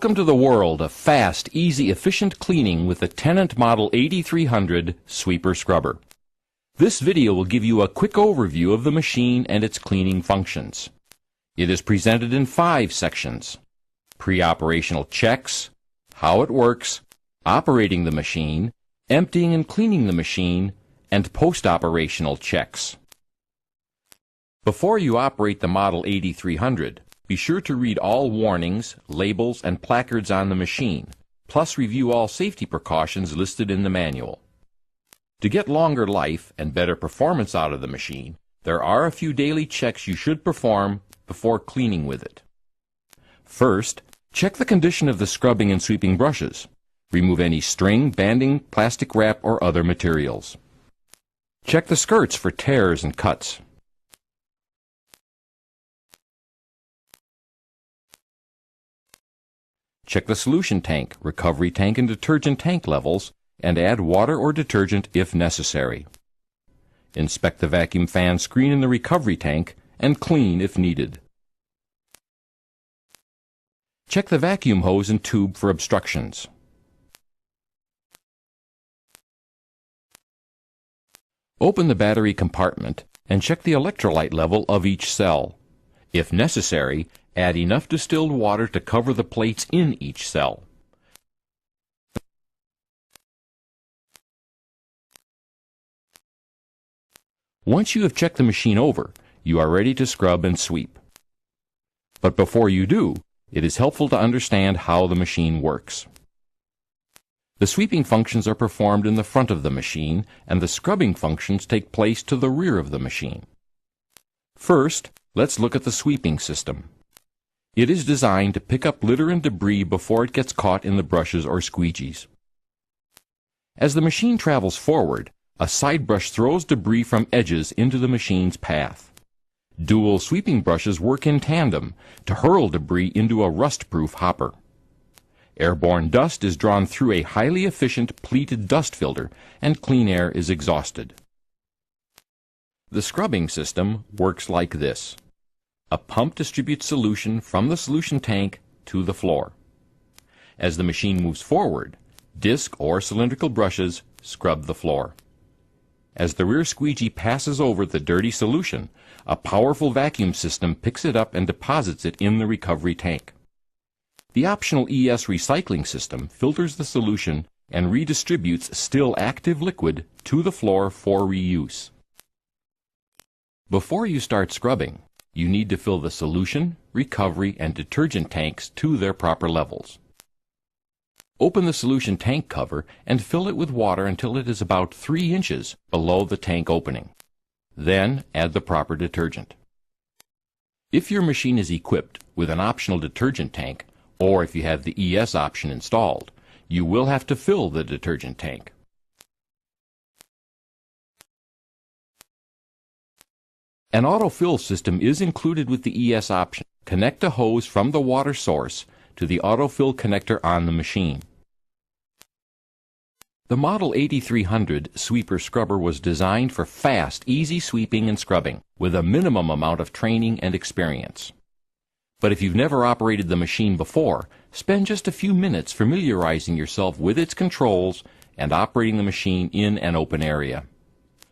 Welcome to the world of fast, easy, efficient cleaning with the Tennant Model 8300 Sweeper Scrubber. This video will give you a quick overview of the machine and its cleaning functions. It is presented in 5 sections: pre-operational checks, how it works, operating the machine, emptying and cleaning the machine, and post-operational checks. Before you operate the Model 8300, be sure to read all warnings, labels, and placards on the machine, plus review all safety precautions listed in the manual. To get longer life and better performance out of the machine, there are a few daily checks you should perform before cleaning with it. First, check the condition of the scrubbing and sweeping brushes. Remove any string, banding, plastic wrap, or other materials. Check the skirts for tears and cuts. Check the solution tank, recovery tank, and detergent tank levels, and add water or detergent if necessary. Inspect the vacuum fan screen in the recovery tank and clean if needed. Check the vacuum hose and tube for obstructions. Open the battery compartment and check the electrolyte level of each cell. If necessary, add enough distilled water to cover the plates in each cell. Once you have checked the machine over, you are ready to scrub and sweep. But before you do, it is helpful to understand how the machine works. The sweeping functions are performed in the front of the machine, and the scrubbing functions take place to the rear of the machine. First, let's look at the sweeping system. It is designed to pick up litter and debris before it gets caught in the brushes or squeegees. As the machine travels forward, a side brush throws debris from edges into the machine's path. Dual sweeping brushes work in tandem to hurl debris into a rust-proof hopper. Airborne dust is drawn through a highly efficient pleated dust filter, and clean air is exhausted. The scrubbing system works like this. A pump distributes solution from the solution tank to the floor. As the machine moves forward, disc or cylindrical brushes scrub the floor. As the rear squeegee passes over the dirty solution, a powerful vacuum system picks it up and deposits it in the recovery tank. The optional ES recycling system filters the solution and redistributes still active liquid to the floor for reuse. Before you start scrubbing, you need to fill the solution, recovery, and detergent tanks to their proper levels. Open the solution tank cover and fill it with water until it is about 3 inches below the tank opening. Then add the proper detergent. If your machine is equipped with an optional detergent tank, or if you have the ES option installed, you will have to fill the detergent tank. An autofill system is included with the ES option. Connect a hose from the water source to the autofill connector on the machine. The Model 8300 Sweeper Scrubber was designed for fast, easy sweeping and scrubbing with a minimum amount of training and experience. But if you've never operated the machine before, spend just a few minutes familiarizing yourself with its controls and operating the machine in an open area.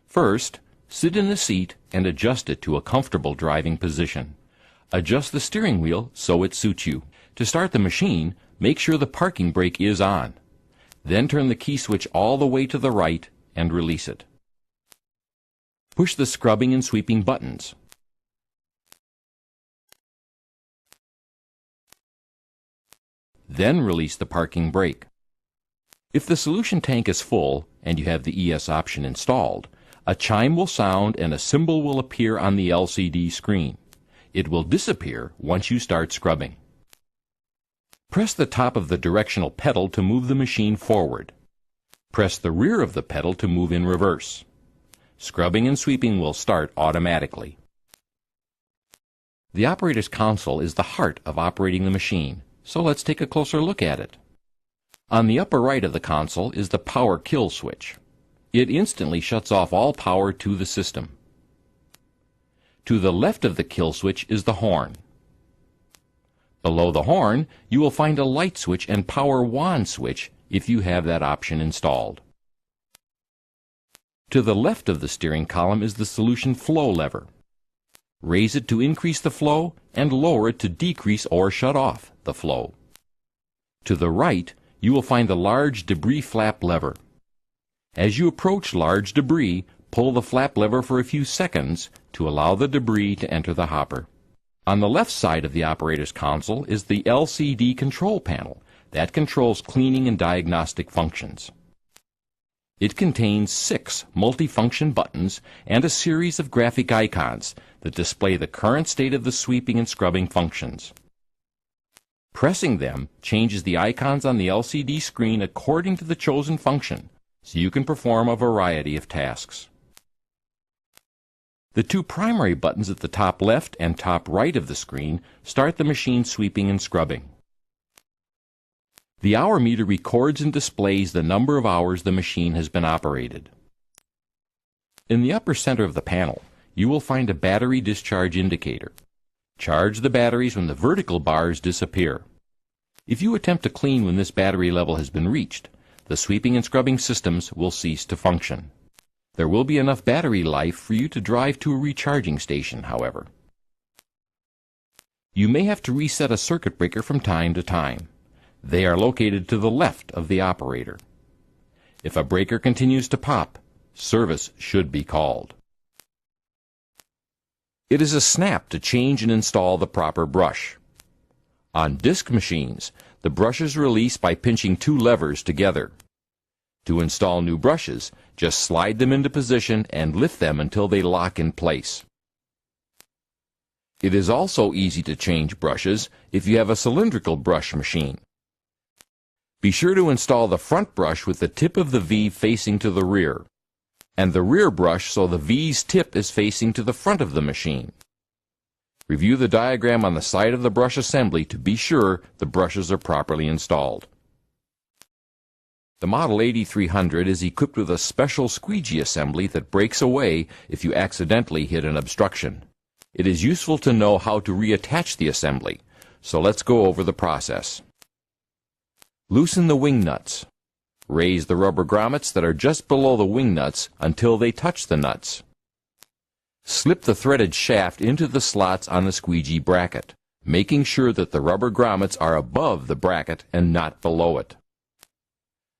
First, sit in the seat and adjust it to a comfortable driving position. Adjust the steering wheel so it suits you. To start the machine, make sure the parking brake is on. Then turn the key switch all the way to the right and release it. Push the scrubbing and sweeping buttons. Then release the parking brake. If the solution tank is full and you have the ES option installed, a chime will sound and a symbol will appear on the LCD screen. It will disappear once you start scrubbing. Press the top of the directional pedal to move the machine forward. Press the rear of the pedal to move in reverse. Scrubbing and sweeping will start automatically. The operator's console is the heart of operating the machine, so let's take a closer look at it. On the upper right of the console is the power kill switch. It instantly shuts off all power to the system. To the left of the kill switch is the horn. Below the horn, you will find a light switch and power wand switch if you have that option installed. To the left of the steering column is the solution flow lever. Raise it to increase the flow and lower it to decrease or shut off the flow. To the right, you will find the large debris flap lever. As you approach large debris, pull the flap lever for a few seconds to allow the debris to enter the hopper. On the left side of the operator's console is the LCD control panel that controls cleaning and diagnostic functions. It contains 6 multifunction buttons and a series of graphic icons that display the current state of the sweeping and scrubbing functions. Pressing them changes the icons on the LCD screen according to the chosen function, so you can perform a variety of tasks. The 2 primary buttons at the top left and top right of the screen start the machine sweeping and scrubbing. The hour meter records and displays the number of hours the machine has been operated. In the upper center of the panel, you will find a battery discharge indicator. Charge the batteries when the vertical bars disappear. If you attempt to clean when this battery level has been reached, the sweeping and scrubbing systems will cease to function. There will be enough battery life for you to drive to a recharging station, however. You may have to reset a circuit breaker from time to time. They are located to the left of the operator. If a breaker continues to pop, service should be called. It is a snap to change and install the proper brush. On disc machines, the brushes release by pinching 2 levers together. To install new brushes, just slide them into position and lift them until they lock in place. It is also easy to change brushes if you have a cylindrical brush machine. Be sure to install the front brush with the tip of the V facing to the rear, and the rear brush so the V's tip is facing to the front of the machine. Review the diagram on the side of the brush assembly to be sure the brushes are properly installed. The Model 8300 is equipped with a special squeegee assembly that breaks away if you accidentally hit an obstruction. It is useful to know how to reattach the assembly, so let's go over the process. Loosen the wing nuts. Raise the rubber grommets that are just below the wing nuts until they touch the nuts. Slip the threaded shaft into the slots on the squeegee bracket, making sure that the rubber grommets are above the bracket and not below it.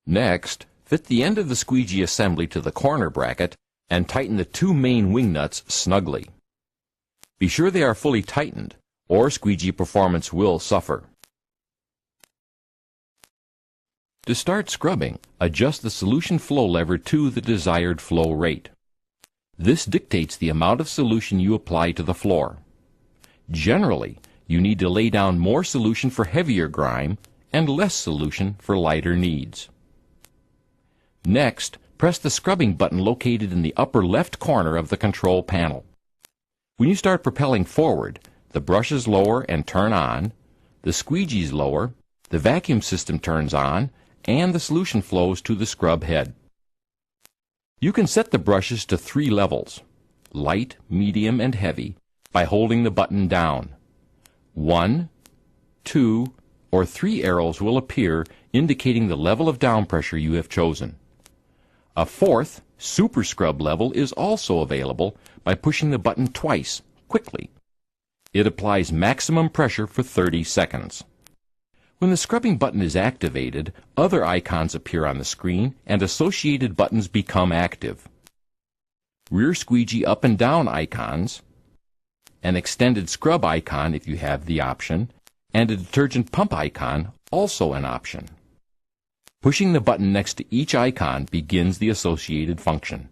Next, fit the end of the squeegee assembly to the corner bracket and tighten the 2 main wing nuts snugly. Be sure they are fully tightened, or squeegee performance will suffer. To start scrubbing, adjust the solution flow lever to the desired flow rate. This dictates the amount of solution you apply to the floor. Generally, you need to lay down more solution for heavier grime and less solution for lighter needs. Next, press the scrubbing button located in the upper left corner of the control panel. When you start propelling forward, the brushes lower and turn on, the squeegees lower, the vacuum system turns on, and the solution flows to the scrub head. You can set the brushes to 3 levels, light, medium, and heavy, by holding the button down. 1, 2, or 3 arrows will appear indicating the level of down pressure you have chosen. A 4th, super scrub level is also available by pushing the button twice, quickly. It applies maximum pressure for 30 seconds. When the scrubbing button is activated, other icons appear on the screen and associated buttons become active. Rear squeegee up and down icons, an extended scrub icon if you have the option, and a detergent pump icon, also an option. Pushing the button next to each icon begins the associated function.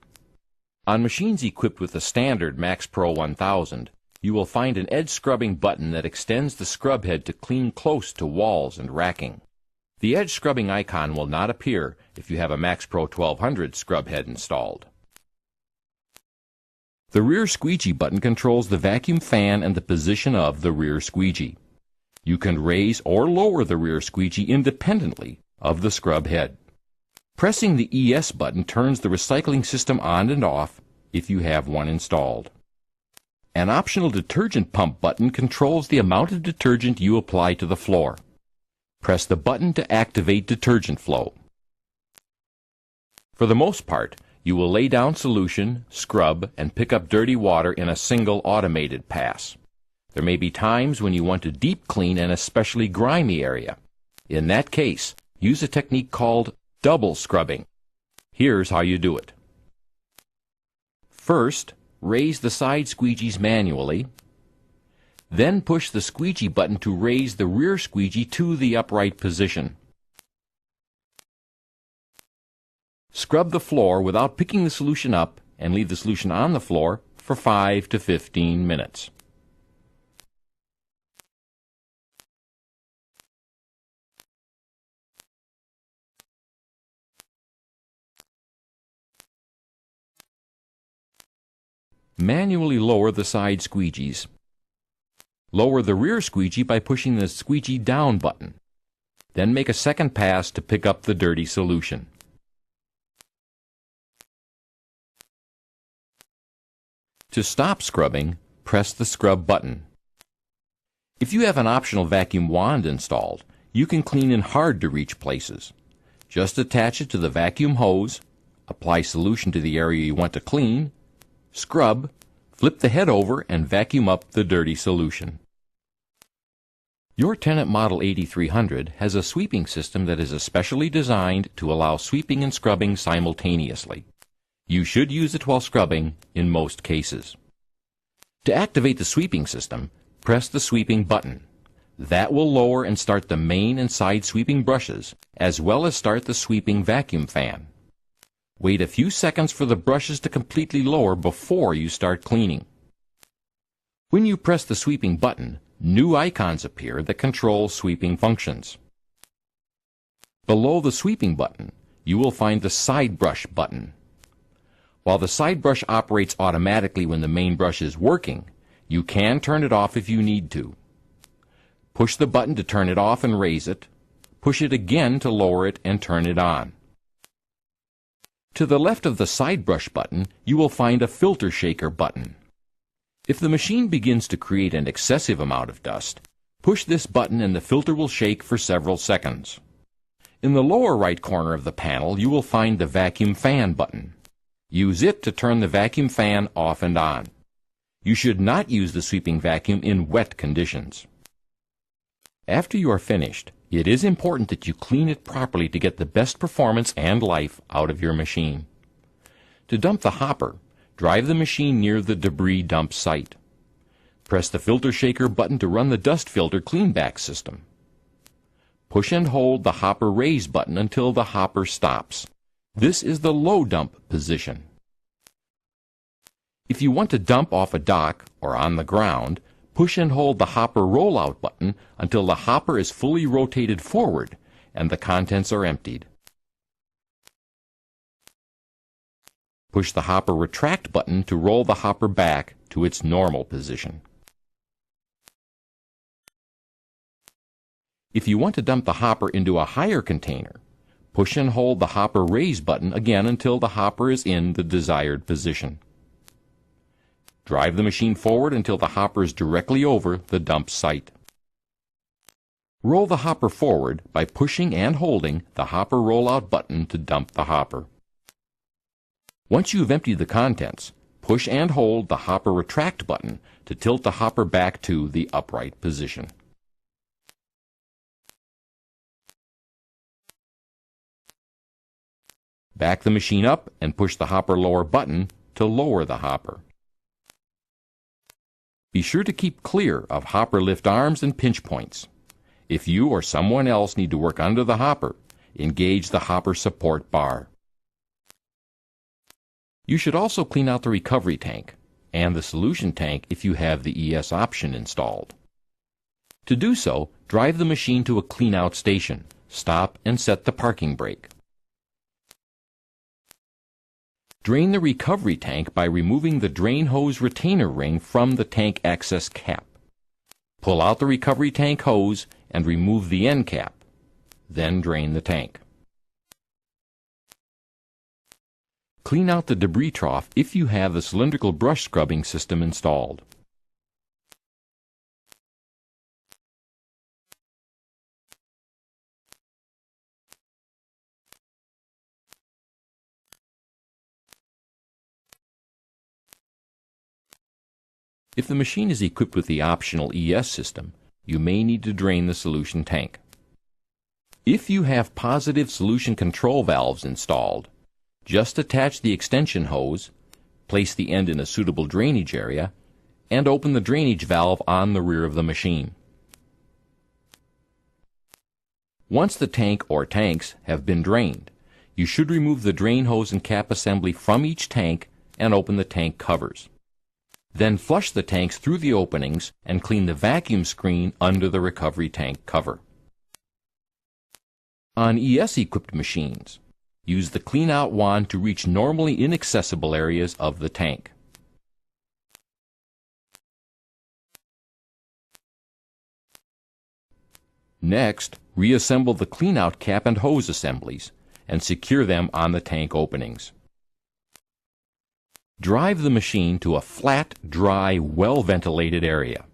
On machines equipped with the standard Max Pro 1000, you will find an edge scrubbing button that extends the scrub head to clean close to walls and racking. The edge scrubbing icon will not appear if you have a Max Pro 1200 scrub head installed. The rear squeegee button controls the vacuum fan and the position of the rear squeegee. You can raise or lower the rear squeegee independently of the scrub head. Pressing the ES button turns the recycling system on and off if you have one installed. An optional detergent pump button controls the amount of detergent you apply to the floor. Press the button to activate detergent flow. For the most part, you will lay down solution, scrub, and pick up dirty water in a single automated pass. There may be times when you want to deep clean an especially grimy area. In that case, use a technique called double scrubbing. Here's how you do it. First, raise the side squeegees manually. Then push the squeegee button to raise the rear squeegee to the upright position. Scrub the floor without picking the solution up and leave the solution on the floor for 5 to 15 minutes. Manually lower the side squeegees. Lower the rear squeegee by pushing the squeegee down button. Then make a second pass to pick up the dirty solution. To stop scrubbing, press the scrub button. If you have an optional vacuum wand installed, you can clean in hard-to-reach places. Just attach it to the vacuum hose, apply solution to the area you want to clean, scrub, flip the head over, and vacuum up the dirty solution. Your Tennant Model 8300 has a sweeping system that is especially designed to allow sweeping and scrubbing simultaneously. You should use it while scrubbing in most cases. To activate the sweeping system, press the sweeping button. That will lower and start the main and side sweeping brushes, as well as start the sweeping vacuum fan. Wait a few seconds for the brushes to completely lower before you start cleaning. When you press the sweeping button, new icons appear that control sweeping functions. Below the sweeping button, you will find the side brush button. While the side brush operates automatically when the main brush is working, you can turn it off if you need to. Push the button to turn it off and raise it. Push it again to lower it and turn it on. To the left of the side brush button, you will find a filter shaker button. If the machine begins to create an excessive amount of dust, push this button and the filter will shake for several seconds. In the lower right corner of the panel, you will find the vacuum fan button. Use it to turn the vacuum fan off and on. You should not use the sweeping vacuum in wet conditions. After you are finished, it is important that you clean it properly to get the best performance and life out of your machine. To dump the hopper, drive the machine near the debris dump site. Press the filter shaker button to run the dust filter cleanback system. Push and hold the hopper raise button until the hopper stops. This is the low dump position. If you want to dump off a dock or on the ground, push and hold the hopper rollout button until the hopper is fully rotated forward and the contents are emptied. Push the hopper retract button to roll the hopper back to its normal position. If you want to dump the hopper into a higher container, push and hold the hopper raise button again until the hopper is in the desired position. Drive the machine forward until the hopper is directly over the dump site. Roll the hopper forward by pushing and holding the hopper rollout button to dump the hopper. Once you've emptied the contents, push and hold the hopper retract button to tilt the hopper back to the upright position. Back the machine up and push the hopper lower button to lower the hopper. Be sure to keep clear of hopper lift arms and pinch points. If you or someone else need to work under the hopper, engage the hopper support bar. You should also clean out the recovery tank and the solution tank if you have the ES option installed. To do so, drive the machine to a clean-out station, stop and set the parking brake. Drain the recovery tank by removing the drain hose retainer ring from the tank access cap. Pull out the recovery tank hose and remove the end cap. Then drain the tank. Clean out the debris trough if you have the cylindrical brush scrubbing system installed. If the machine is equipped with the optional ES system, you may need to drain the solution tank. If you have positive solution control valves installed, just attach the extension hose, place the end in a suitable drainage area, and open the drainage valve on the rear of the machine. Once the tank or tanks have been drained, you should remove the drain hose and cap assembly from each tank and open the tank covers. Then flush the tanks through the openings and clean the vacuum screen under the recovery tank cover. On ES-equipped machines, use the clean-out wand to reach normally inaccessible areas of the tank. Next, reassemble the clean-out cap and hose assemblies and secure them on the tank openings. Drive the machine to a flat, dry, well-ventilated area.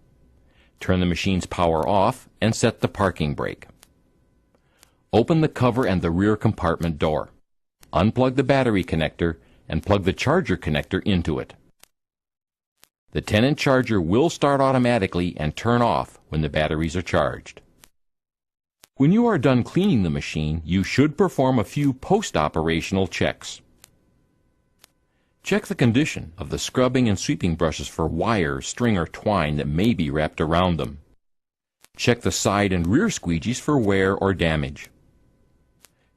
Turn the machine's power off and set the parking brake. Open the cover and the rear compartment door. Unplug the battery connector and plug the charger connector into it. The Tennant charger will start automatically and turn off when the batteries are charged. When you are done cleaning the machine, you should perform a few post-operational checks. Check the condition of the scrubbing and sweeping brushes for wire, string, or twine that may be wrapped around them. Check the side and rear squeegees for wear or damage.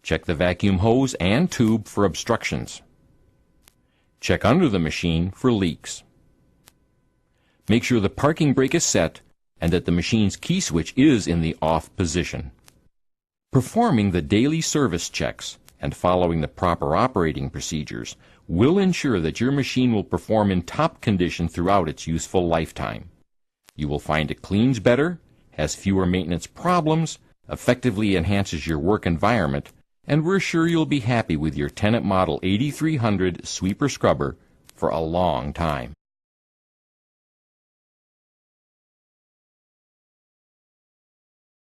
Check the vacuum hose and tube for obstructions. Check under the machine for leaks. Make sure the parking brake is set and that the machine's key switch is in the off position. Performing the daily service checks and following the proper operating procedures will ensure that your machine will perform in top condition throughout its useful lifetime. You will find it cleans better, has fewer maintenance problems, effectively enhances your work environment, and we're sure you'll be happy with your Tennant Model 8300 sweeper scrubber for a long time.